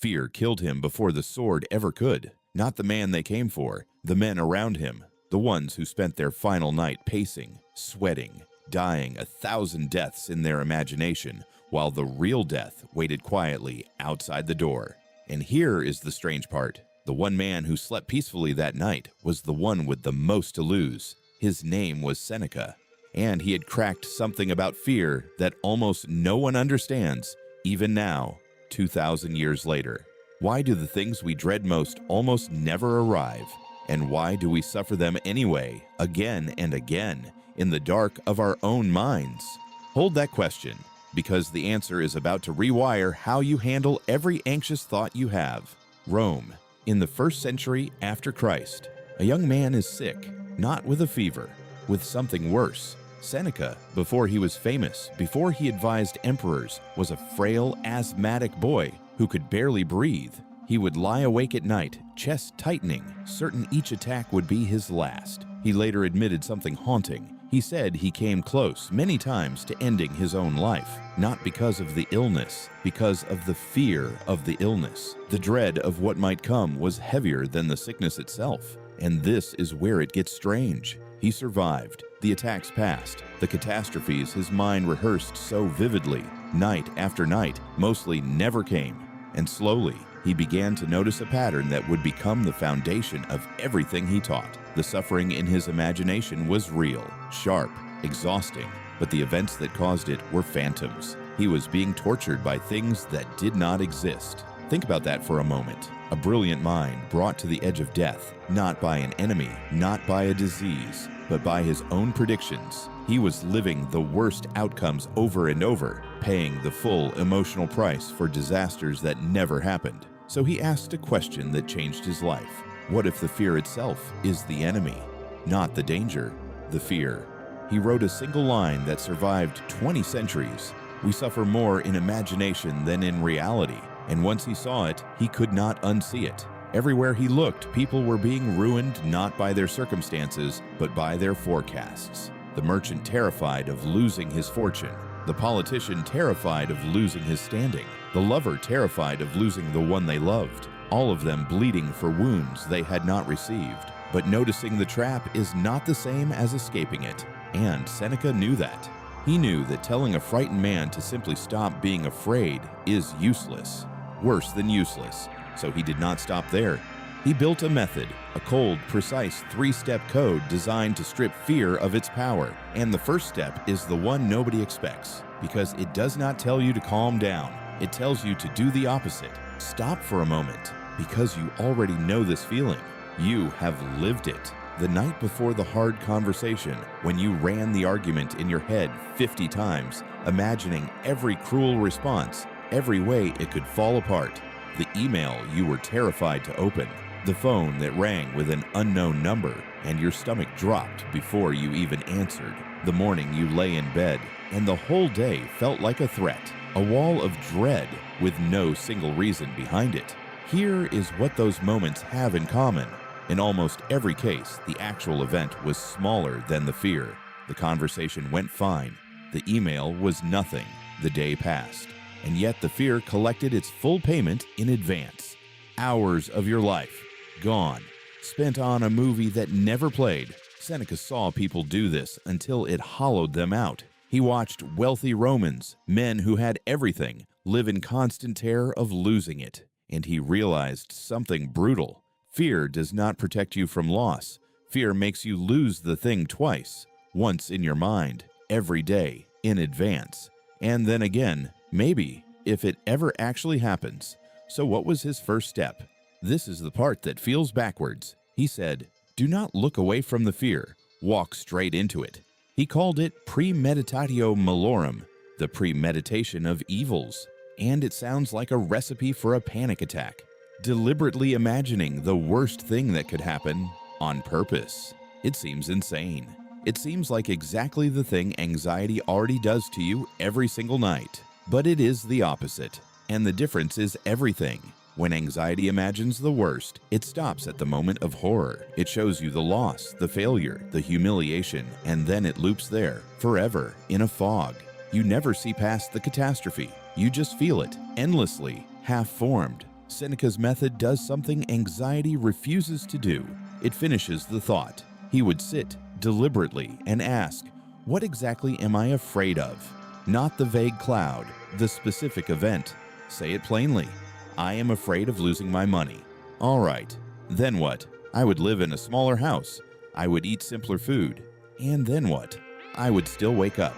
Fear killed him before the sword ever could. Not the man they came for, the men around him, the ones who spent their final night pacing, sweating, dying 1,000 deaths in their imagination, while the real death waited quietly outside the door. And here is the strange part. The one man who slept peacefully that night was the one with the most to lose. His name was Seneca, and he had cracked something about fear that almost no one understands, even now, 2,000 years later. Why do the things we dread most almost never arrive? And why do we suffer them anyway, again and again, in the dark of our own minds? Hold that question, because the answer is about to rewire how you handle every anxious thought you have. Rome, in the 1st century after Christ. A young man is sick, not with a fever, with something worse. Seneca, before he was famous, before he advised emperors, was a frail, asthmatic boy who could barely breathe. He would lie awake at night, chest tightening, certain each attack would be his last. He later admitted something haunting. He said he came close many times to ending his own life, not because of the illness, because of the fear of the illness. The dread of what might come was heavier than the sickness itself. And this is where it gets strange. He survived. The attacks passed. The catastrophes his mind rehearsed so vividly, night after night, mostly never came. And slowly, he began to notice a pattern that would become the foundation of everything he taught. The suffering in his imagination was real, sharp, exhausting, but the events that caused it were phantoms. He was being tortured by things that did not exist. Think about that for a moment. A brilliant mind brought to the edge of death, not by an enemy, not by a disease, but by his own predictions. He was living the worst outcomes over and over, paying the full emotional price for disasters that never happened. So he asked a question that changed his life. What if the fear itself is the enemy? Not the danger, the fear. He wrote a single line that survived 20 centuries. We suffer more in imagination than in reality. And once he saw it, he could not unsee it. Everywhere he looked, people were being ruined not by their circumstances, but by their forecasts. The merchant terrified of losing his fortune. The politician terrified of losing his standing. The lover terrified of losing the one they loved. All of them bleeding for wounds they had not received. But noticing the trap is not the same as escaping it. And Seneca knew that. He knew that telling a frightened man to simply stop being afraid is useless. Worse than useless. So he did not stop there. He built a method, a cold, precise 3-step code designed to strip fear of its power. And the first step is the one nobody expects, because it does not tell you to calm down. It tells you to do the opposite. Stop for a moment, because you already know this feeling. You have lived it. The night before the hard conversation, when you ran the argument in your head 50 times, imagining every cruel response, every way it could fall apart. The email you were terrified to open. The phone that rang with an unknown number and your stomach dropped before you even answered. The morning you lay in bed and the whole day felt like a threat, a wall of dread with no single reason behind it. Here is what those moments have in common. In almost every case, the actual event was smaller than the fear. The conversation went fine. The email was nothing. The day passed. And yet the fear collected its full payment in advance. Hours of your life, gone, spent on a movie that never played. Seneca saw people do this until it hollowed them out. He watched wealthy Romans, men who had everything, live in constant terror of losing it. And he realized something brutal. Fear does not protect you from loss. Fear makes you lose the thing twice. Once in your mind, every day, in advance. And then again, maybe, if it ever actually happens. So what was his first step? This is the part that feels backwards. He said, do not look away from the fear. Walk straight into it. He called it premeditatio malorum, the premeditation of evils. And it sounds like a recipe for a panic attack. Deliberately imagining the worst thing that could happen on purpose. It seems insane. It seems like exactly the thing anxiety already does to you every single night. But it is the opposite. And the difference is everything. When anxiety imagines the worst, it stops at the moment of horror. It shows you the loss, the failure, the humiliation, and then it loops there, forever, in a fog. You never see past the catastrophe. You just feel it, endlessly, half-formed. Seneca's method does something anxiety refuses to do. It finishes the thought. He would sit deliberately and ask, "What exactly am I afraid of?" Not the vague cloud, the specific event. Say it plainly. "I am afraid of losing my money." All right, then what? I would live in a smaller house. I would eat simpler food. And then what? I would still wake up.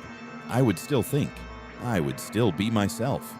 I would still think. I would still be myself.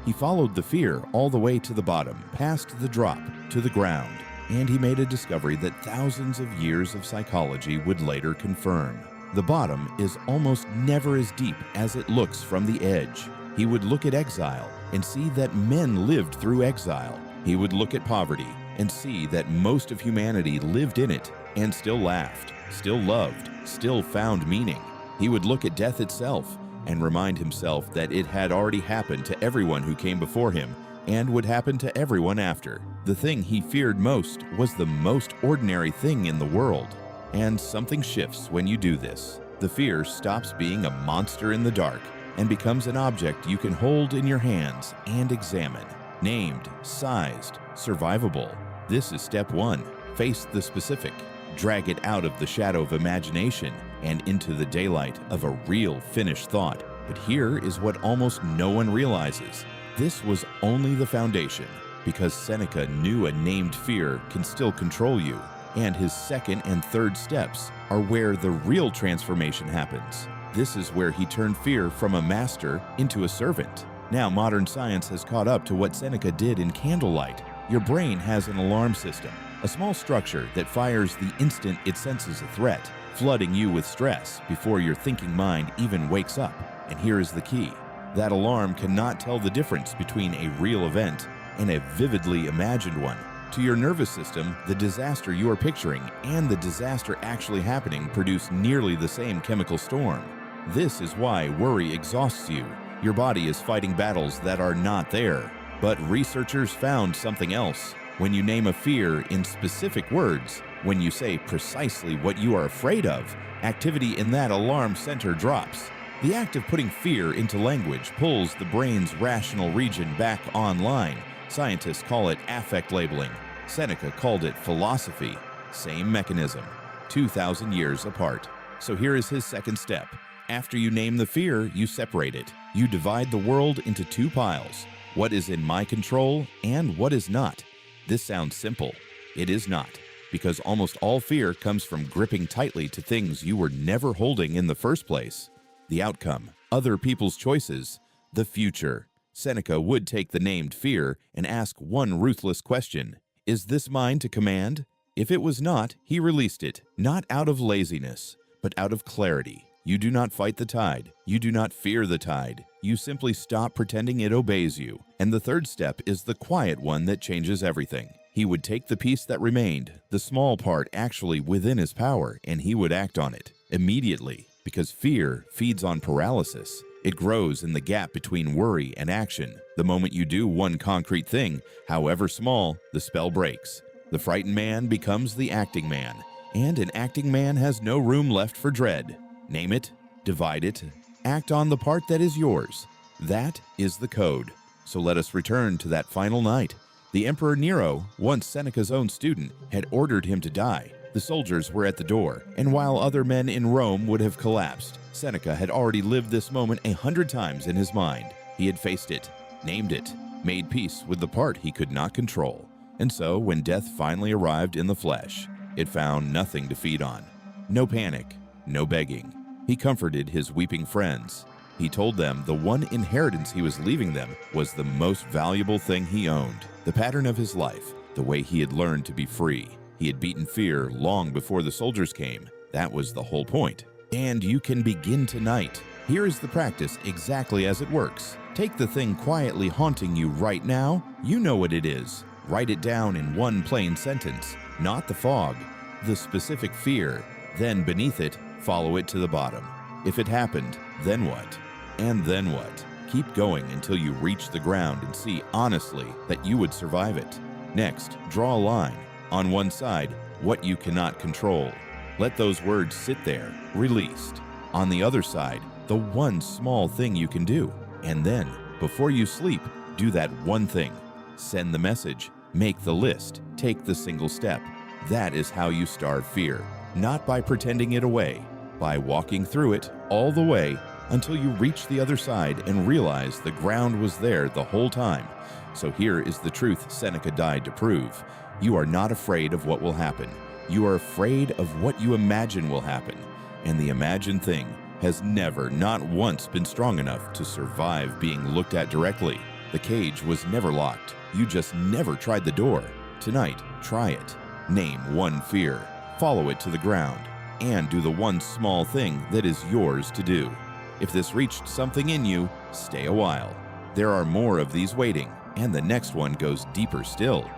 He followed the fear all the way to the bottom, past the drop, to the ground, and he made a discovery that thousands of years of psychology would later confirm. The bottom is almost never as deep as it looks from the edge. He would look at exile and see that men lived through exile. He would look at poverty and see that most of humanity lived in it and still laughed, still loved, still found meaning. He would look at death itself and remind himself that it had already happened to everyone who came before him and would happen to everyone after. The thing he feared most was the most ordinary thing in the world. And something shifts when you do this. The fear stops being a monster in the dark and becomes an object you can hold in your hands and examine. Named, sized, survivable. This is step one. Face the specific. Drag it out of the shadow of imagination and into the daylight of a real finished thought. But here is what almost no one realizes. This was only the foundation, because Seneca knew a named fear can still control you, and his second and third steps are where the real transformation happens. This is where he turned fear from a master into a servant. Now modern science has caught up to what Seneca did in candlelight. Your brain has an alarm system, a small structure that fires the instant it senses a threat, flooding you with stress before your thinking mind even wakes up. And here is the key. That alarm cannot tell the difference between a real event and a vividly imagined one. To your nervous system, the disaster you are picturing and the disaster actually happening produce nearly the same chemical storm. This is why worry exhausts you. Your body is fighting battles that are not there. But researchers found something else. When you name a fear in specific words, when you say precisely what you are afraid of, activity in that alarm center drops. The act of putting fear into language pulls the brain's rational region back online. Scientists call it affect labeling. Seneca called it philosophy. Same mechanism, 2,000 years apart. So here is his second step. After you name the fear, you separate it. You divide the world into two piles. What is in my control and what is not. This sounds simple. It is not, because almost all fear comes from gripping tightly to things you were never holding in the first place. The outcome, other people's choices, the future. Seneca would take the named fear and ask one ruthless question. Is this mine to command? If it was not, he released it, not out of laziness, but out of clarity. You do not fight the tide. You do not fear the tide. You simply stop pretending it obeys you. And the third step is the quiet one that changes everything. He would take the piece that remained, the small part actually within his power, and he would act on it immediately. Because fear feeds on paralysis. It grows in the gap between worry and action. The moment you do one concrete thing, however small, the spell breaks. The frightened man becomes the acting man, and an acting man has no room left for dread. Name it, divide it, act on the part that is yours. That is the code. So let us return to that final night. The Emperor Nero, once Seneca's own student, had ordered him to die. The soldiers were at the door, and while other men in Rome would have collapsed, Seneca had already lived this moment 100 times in his mind. He had faced it, named it, made peace with the part he could not control. And so, when death finally arrived in the flesh, it found nothing to feed on. No panic, no begging. He comforted his weeping friends. He told them the one inheritance he was leaving them was the most valuable thing he owned. The pattern of his life, the way he had learned to be free. He had beaten fear long before the soldiers came. That was the whole point. And you can begin tonight. Here is the practice exactly as it works. Take the thing quietly haunting you right now. You know what it is. Write it down in one plain sentence, not the fog, the specific fear. Then beneath it, follow it to the bottom. If it happened, then what? And then what? Keep going until you reach the ground and see honestly that you would survive it. Next, draw a line. On one side, what you cannot control. Let those words sit there, released. On the other side, the one small thing you can do. And then, before you sleep, do that one thing. Send the message, make the list, take the single step. That is how you starve fear, not by pretending it away, by walking through it all the way until you reach the other side and realize the ground was there the whole time. So here is the truth Seneca died to prove. You are not afraid of what will happen. You are afraid of what you imagine will happen. And the imagined thing has never, not once, been strong enough to survive being looked at directly. The cage was never locked. You just never tried the door. Tonight, try it. Name one fear, follow it to the ground, and do the one small thing that is yours to do. If this reached something in you, stay a while. There are more of these waiting, and the next one goes deeper still.